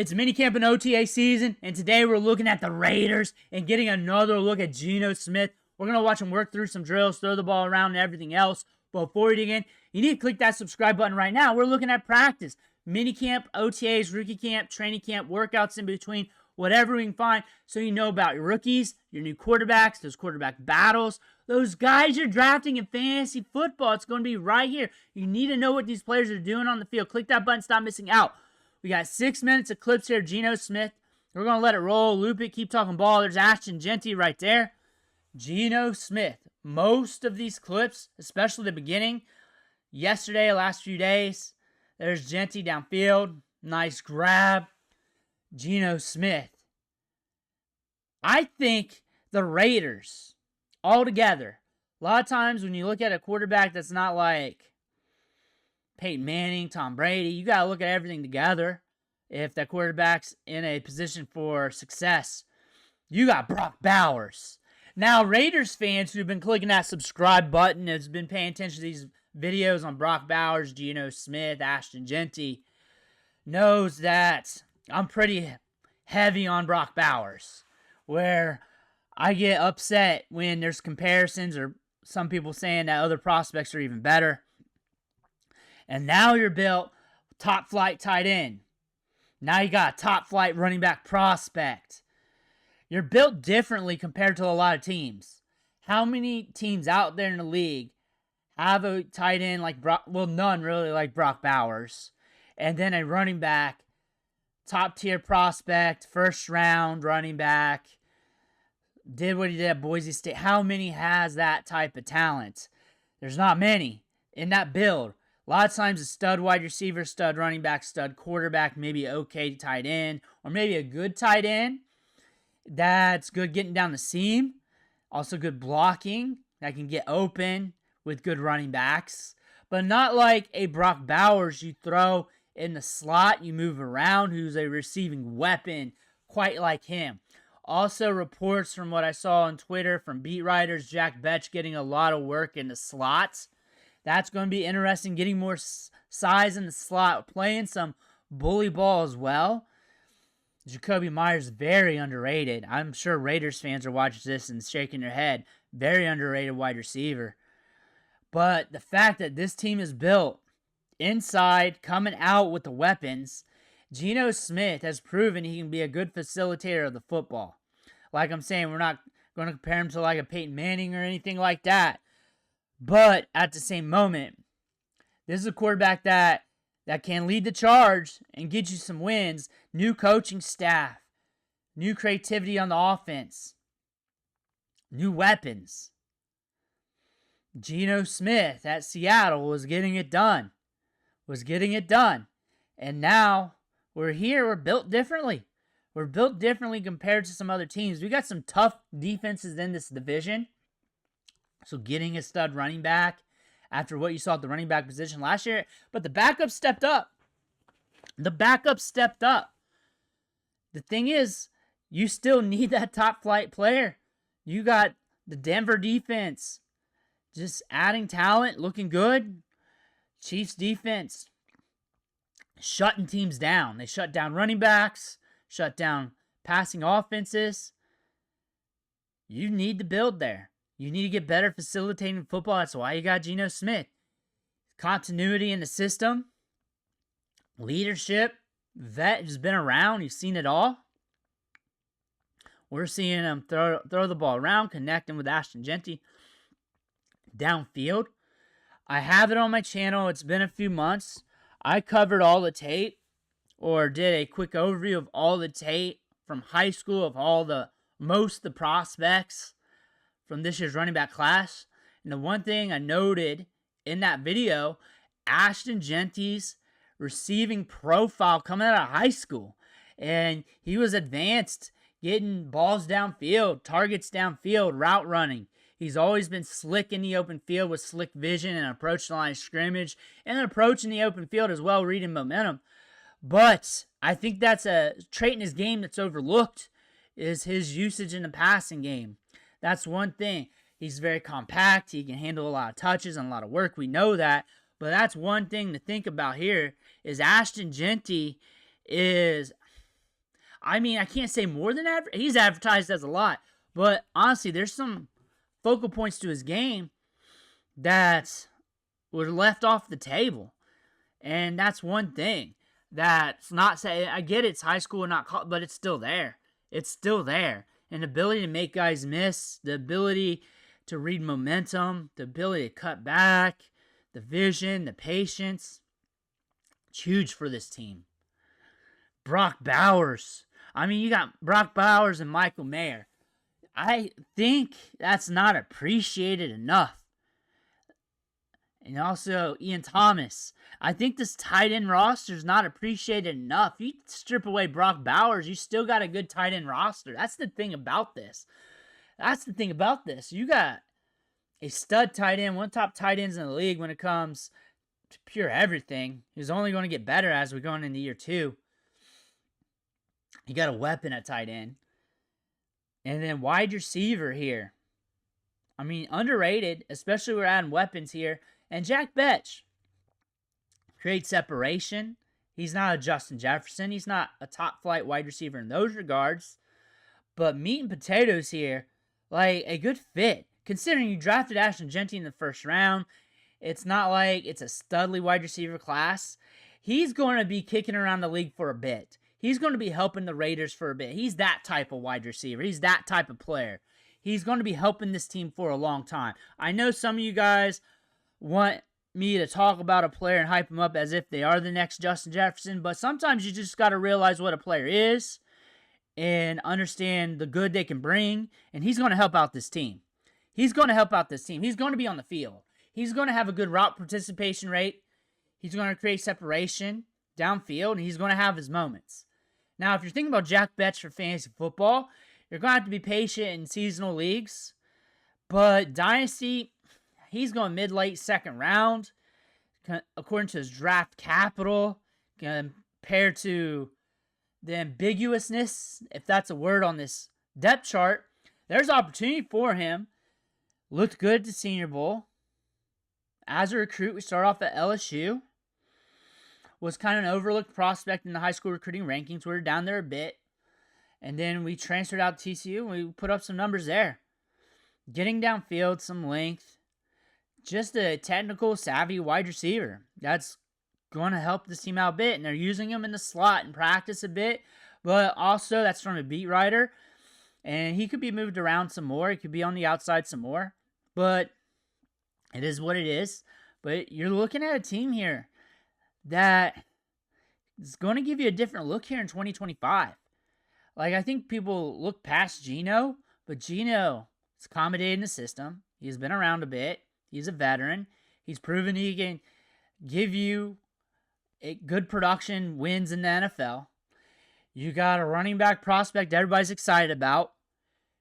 It's minicamp and OTA season, and today we're looking at the Raiders and getting another look at Geno Smith. We're going to watch him work through some drills, throw the ball around, and everything else. But before we dig in, you need to click that subscribe button right now. We're looking at practice, minicamp, OTAs, rookie camp, training camp, workouts in between, whatever we can find, so you know about your rookies, your new quarterbacks, those quarterback battles, those guys you're drafting in fantasy football. It's going to be right here. You need to know what these players are doing on the field. Click that button, stop missing out. We got 6 minutes of clips here. Geno Smith. We're going to let it roll, loop it, keep talking ball. There's Ashton Jeanty right there. Geno Smith. Most of these clips, especially the beginning, yesterday, last few days, there's Jeanty downfield. Nice grab. Geno Smith. I think the Raiders, altogether, a lot of times when you look at a quarterback that's not like Peyton Manning, Tom Brady, you got to look at everything together. If that quarterback's in a position for success, you got Brock Bowers. Now, Raiders fans who've been clicking that subscribe button, has been paying attention to these videos on Brock Bowers, Geno Smith, Ashton Jeanty, knows that I'm pretty heavy on Brock Bowers, where I get upset when there's comparisons or some people saying that other prospects are even better. And now you're built top flight tight end. Now you got a top flight running back prospect. You're built differently compared to a lot of teams. How many teams out there in the league have a tight end like Brock? Well, none really like Brock Bowers. And then a running back, top tier prospect, first round running back, did what he did at Boise State. How many has that type of talent? There's not many in that build. A lot of times a stud wide receiver, stud running back, stud quarterback, maybe okay tight end, or maybe a good tight end that's good getting down the seam. Also good blocking that can get open with good running backs. But not like a Brock Bowers you throw in the slot, you move around, who's a receiving weapon quite like him. Also reports from what I saw on Twitter from beat writers, Jack Betch getting a lot of work in the slots. That's going to be interesting, getting more size in the slot, playing some bully ball as well. Jacoby Myers, very underrated. I'm sure Raiders fans are watching this and shaking their head. Very underrated wide receiver. But the fact that this team is built inside, coming out with the weapons, Geno Smith has proven he can be a good facilitator of the football. Like I'm saying, we're not going to compare him to like a Peyton Manning or anything like that. But at the same moment, this is a quarterback that can lead the charge and get you some wins. New coaching staff, new creativity on the offense, new weapons. Geno Smith at Seattle was getting it done. And now we're here. We're built differently. We're built differently compared to some other teams. We got some tough defenses in this division. So getting a stud running back after what you saw at the running back position last year. But the backup stepped up. The thing is, you still need that top flight player. You got the Denver defense just adding talent, looking good. Chiefs defense shutting teams down. They shut down running backs, shut down passing offenses. You need to build there. You need to get better facilitating football. That's why you got Geno Smith. Continuity in the system. Leadership. Vet has been around. You've seen it all. We're seeing him throw the ball around, connecting with Ashton Jeanty downfield. I have it on my channel. It's been a few months. I covered all the tape, or did a quick overview of all the tape from high school of most of the prospects from this year's running back class. And the one thing I noted in that video, Ashton Jeanty's receiving profile coming out of high school. And he was advanced, getting balls downfield, targets downfield, route running. He's always been slick in the open field with slick vision and approach the line of scrimmage and an approach in the open field as well, reading momentum. But I think that's a trait in his game that's overlooked, is his usage in the passing game. That's one thing. He's very compact. He can handle a lot of touches and a lot of work. We know that. But that's one thing to think about here is Ashton Jeanty is I mean, I can't say more than he's advertised as a lot, but honestly, there's some focal points to his game that were left off the table. And that's one thing that's not saying, I get it's high school and not college, but it's still there. It's still there. And the ability to make guys miss, the ability to read momentum, the ability to cut back, the vision, the patience. It's huge for this team. Brock Bowers. I mean, you got Brock Bowers and Michael Mayer. I think that's not appreciated enough. And also Ian Thomas. I think this tight end roster is not appreciated enough. You strip away Brock Bowers, you still got a good tight end roster. That's the thing about this. You got a stud tight end, one of the top tight ends in the league when it comes to pure everything. He's only going to get better as we're going into year 2. You got a weapon at tight end. And then wide receiver here. I mean, underrated, especially we're adding weapons here. And Jack Betch creates separation. He's not a Justin Jefferson. He's not a top-flight wide receiver in those regards. But meat and potatoes here, like a good fit. Considering you drafted Ashton Jeanty in the first round, it's not like it's a studly wide receiver class. He's going to be kicking around the league for a bit. He's going to be helping the Raiders for a bit. He's that type of wide receiver. He's that type of player. He's going to be helping this team for a long time. I know some of you guys want me to talk about a player and hype them up as if they are the next Justin Jefferson, but sometimes you just got to realize what a player is and understand the good they can bring, and he's going to help out this team. He's going to be on the field. He's going to have a good route participation rate. He's going to create separation downfield, and he's going to have his moments. Now, if you're thinking about Jack Betch for fantasy football, you're going to have to be patient in seasonal leagues. But Dynasty, he's going mid-late second round, according to his draft capital, compared to the ambiguousness, if that's a word on this depth chart. There's opportunity for him. Looked good at the Senior Bowl. As a recruit, we start off at LSU. Was kind of an overlooked prospect in the high school recruiting rankings. We were down there a bit. And then we transferred out to TCU, and we put up some numbers there. Getting downfield, some length. Just a technical, savvy wide receiver. That's going to help this team out a bit. And they're using him in the slot in practice a bit. But also, that's from a beat writer. And he could be moved around some more. He could be on the outside some more. But it is what it is. But you're looking at a team here that is going to give you a different look here in 2025. Like, I think people look past Geno, but Geno is accommodated in the system. He's been around a bit. He's a veteran. He's proven he can give you a good production, wins in the NFL. You got a running back prospect everybody's excited about.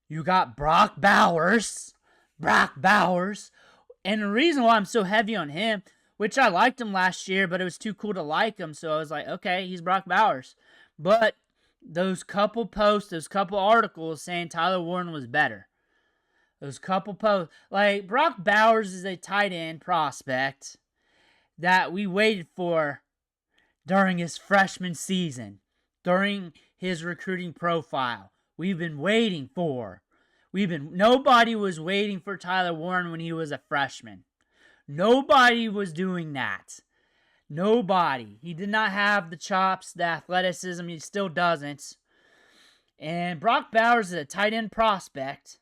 You got Brock Bowers. And the reason why I'm so heavy on him, which I liked him last year, but it was too cool to like him, so I was like, okay, he's Brock Bowers. But those couple posts, those couple articles saying Tyler Warren was better. Those couple posts. Like, Brock Bowers is a tight end prospect that we waited for during his freshman season, during his recruiting profile. We've been waiting for. Nobody was waiting for Tyler Warren when he was a freshman. Nobody was doing that. Nobody. He did not have the chops, the athleticism. He still doesn't. And Brock Bowers is a tight end prospect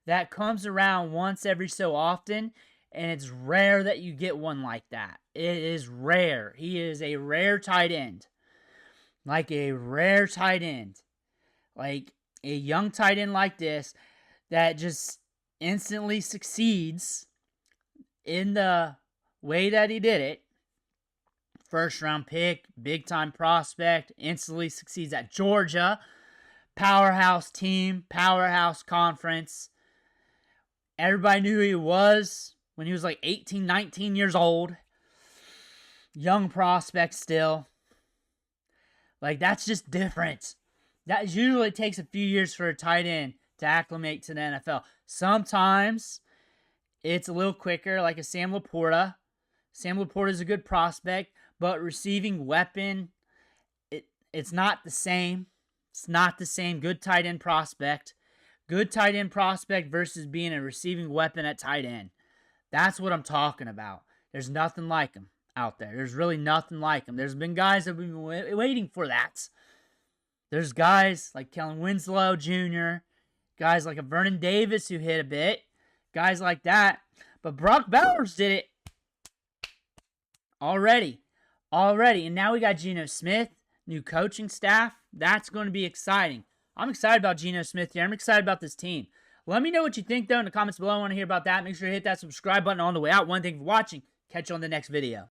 that comes around once every so often, and it's rare that you get one like that. It is rare. He is a rare tight end. Like a rare tight end. Like a young tight end like this that just instantly succeeds in the way that he did it. First round pick, big time prospect, instantly succeeds at Georgia. Powerhouse team, powerhouse conference. Everybody knew who he was when he was like 18, 19 years old. Young prospect still. Like, that's just different. That usually takes a few years for a tight end to acclimate to the NFL. Sometimes it's a little quicker, like a Sam Laporta. Sam Laporta is a good prospect, but receiving weapon, it's not the same. It's not the same. Good tight end prospect. Good tight end prospect versus being a receiving weapon at tight end. That's what I'm talking about. There's nothing like him out there. There's really nothing like him. There's been guys that have been waiting for that. There's guys like Kellen Winslow Jr., guys like a Vernon Davis who hit a bit, guys like that. But Brock Bowers did it already. And now we got Geno Smith, new coaching staff. That's going to be exciting. I'm excited about Geno Smith here. I'm excited about this team. Let me know what you think, though, in the comments below. I want to hear about that. Make sure to hit that subscribe button on the way out. One thing for watching. Catch you on the next video.